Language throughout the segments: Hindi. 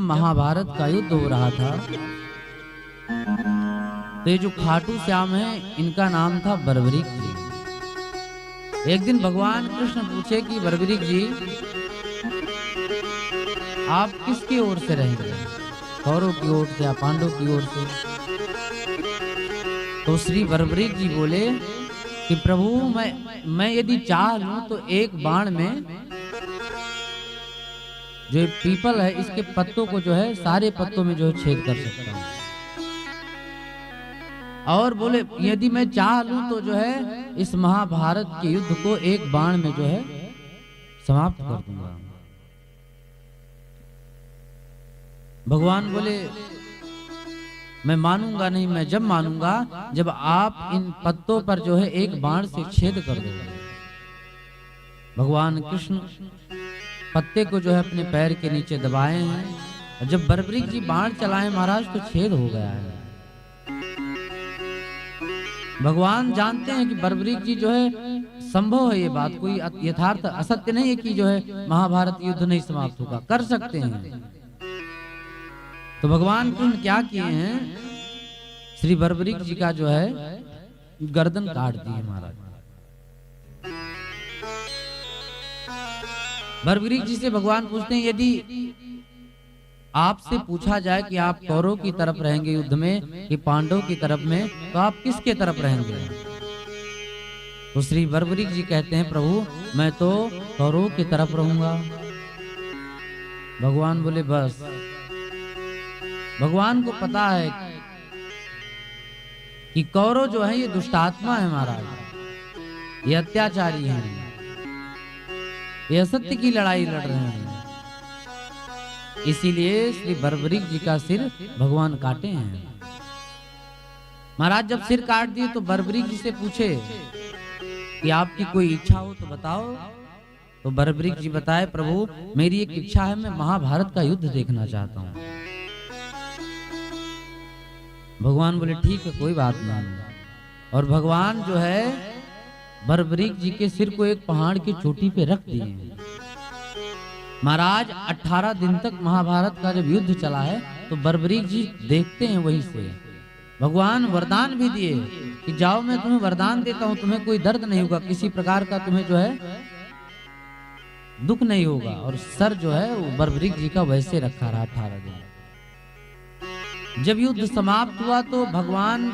महाभारत का युद्ध हो रहा था तो ये जो खाटू श्याम है इनका नाम था बर्बरीक जी। एक दिन भगवान कृष्ण पूछे कि बर्बरीक जी आप किसकी ओर से रहेंगे, कौरव की ओर से या पांडव की ओर से? तो श्री बर्बरीक जी बोले कि प्रभु मैं यदि चाह लूं तो एक बाण में जो पीपल है इसके पत्तों को जो है सारे पत्तों में जो है छेद कर सकता हूं। और बोले यदि मैं चाह लूं तो जो है इस महाभारत के युद्ध को एक बाण में जो है समाप्त कर दूंगा। भगवान बोले मैं मानूंगा नहीं, मैं जब मानूंगा जब आप इन पत्तों पर जो है एक बाण से छेद कर दोगे। भगवान कृष्ण पत्ते को जो है अपने पैर के नीचे दबाए हैं और जब बर्बरीक जी बाण चलाए महाराज तो छेद हो गया है। भगवान जानते हैं कि बर्बरीक जी जो है संभव है, ये बात कोई यथार्थ असत्य नहीं है कि जो है महाभारत युद्ध नहीं समाप्त होगा, कर सकते हैं। तो भगवान कृष्ण क्या किए हैं, श्री बर्बरीक जी का जो है गर्दन काट दी है महाराज। बर्बरीक जी से भगवान पूछते हैं यदि आपसे पूछा जाए कि आप कौरव की तरफ रहेंगे युद्ध में कि पांडव की तरफ में, तो आप किसके तरफ रहेंगे? तो श्री बर्बरीक जी कहते हैं प्रभु मैं तो कौरव की तरफ रहूंगा। भगवान बोले बस, भगवान को पता है कि कौरव जो है ये दुष्टात्मा है महाराज, ये अत्याचारी हैं, ये असत्य की लड़ाई लड़ रहे हैं। इसीलिए श्री बर्बरीक जी का सिर भगवान काटे हैं। महाराज जब सिर काट दिए तो बर्बरीक जी से पूछे कि आपकी कोई इच्छा हो तो बताओ। तो बर्बरीक जी बताए प्रभु मेरी एक इच्छा है, मैं महाभारत का युद्ध देखना चाहता हूं। भगवान बोले ठीक है कोई बात नहीं। और भगवान जो है बर्बरीक जी के सिर को एक पहाड़ की चोटी पे रख दिए। महाराज 18 दिन तक महाभारत का जब युद्ध चला है तो बर्बरीक जी देखते हैं वहीं से। भगवान वरदान भी दिए कि जाओ मैं तुम्हें वरदान देता हूं, तुम्हें कोई दर्द नहीं होगा, किसी प्रकार का तुम्हें जो है दुख नहीं होगा। और सर जो है वो बर्बरीक जी का वैसे रखा रहा 18 दिन। जब युद्ध समाप्त हुआ तो भगवान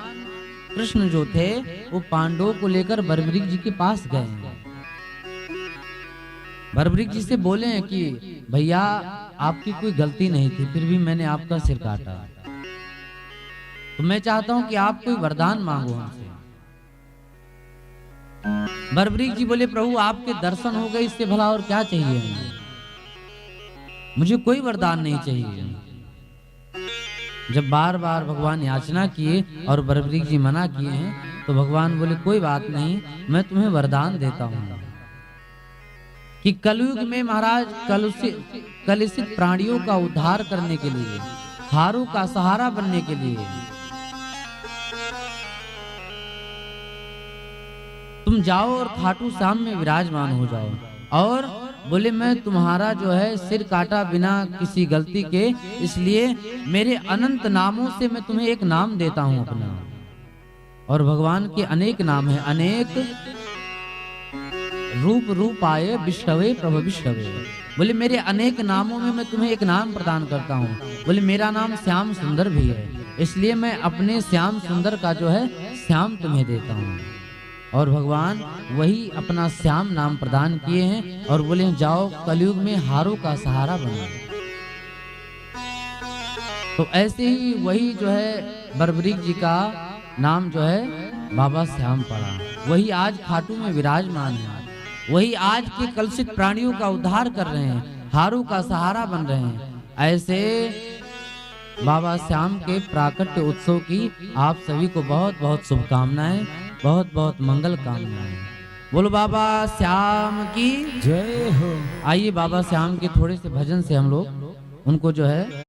कृष्ण जो थे वो पांडवों को लेकर बर्बरीक जी के पास गए। बर्बरीक जी से बोले हैं कि भैया आपकी कोई गलती नहीं थी, फिर भी मैंने आपका सिर काटा, तो मैं चाहता हूं कि आप कोई वरदान मांगो हमसे। बर्बरीक जी बोले प्रभु आपके दर्शन हो गए, इससे भला और क्या चाहिए हमें, मुझे कोई वरदान नहीं चाहिए। जब बार बार भगवान याचना किए और बर्बरीक जी मना किए हैं तो भगवान बोले कोई बात नहीं, मैं तुम्हें वरदान देता हूं कि कलयुग में महाराज कलुषित प्राणियों का उद्धार करने के लिए, हारों का सहारा बनने के लिए तुम जाओ और खाटू श्याम में विराजमान हो जाओ। और बोले मैं तुम्हारा जो है सिर काटा बिना किसी गलती के, इसलिए मेरे अनंत नामों से मैं तुम्हें एक नाम देता हूं अपना। और भगवान के अनेक नाम हैं, अनेक रूप आए विष्णवे प्रभु विष्णवे। बोले मेरे अनेक नामों में मैं तुम्हें एक नाम प्रदान करता हूँ। बोले मेरा नाम श्याम सुंदर भी है, इसलिए मैं अपने श्याम सुंदर का जो है श्याम तुम्हें देता हूँ। और भगवान वही अपना श्याम नाम प्रदान किए हैं और बोले जाओ कलयुग में हारों का सहारा बनो। तो ऐसे ही वही जो है बर्बरीक जी का नाम जो है बाबा श्याम पड़ा, वही आज खाटू में विराजमान है, वही आज के कलुषित प्राणियों का उद्धार कर रहे हैं, हारों का सहारा बन रहे हैं। ऐसे बाबा श्याम के प्राकट्य उत्सव की आप सभी को बहुत बहुत शुभकामनाएं, बहुत बहुत मंगल कामनाएं। बोलो बाबा श्याम की जय हो। आइए बाबा श्याम के थोड़े से भजन से हम लोग उनको जो है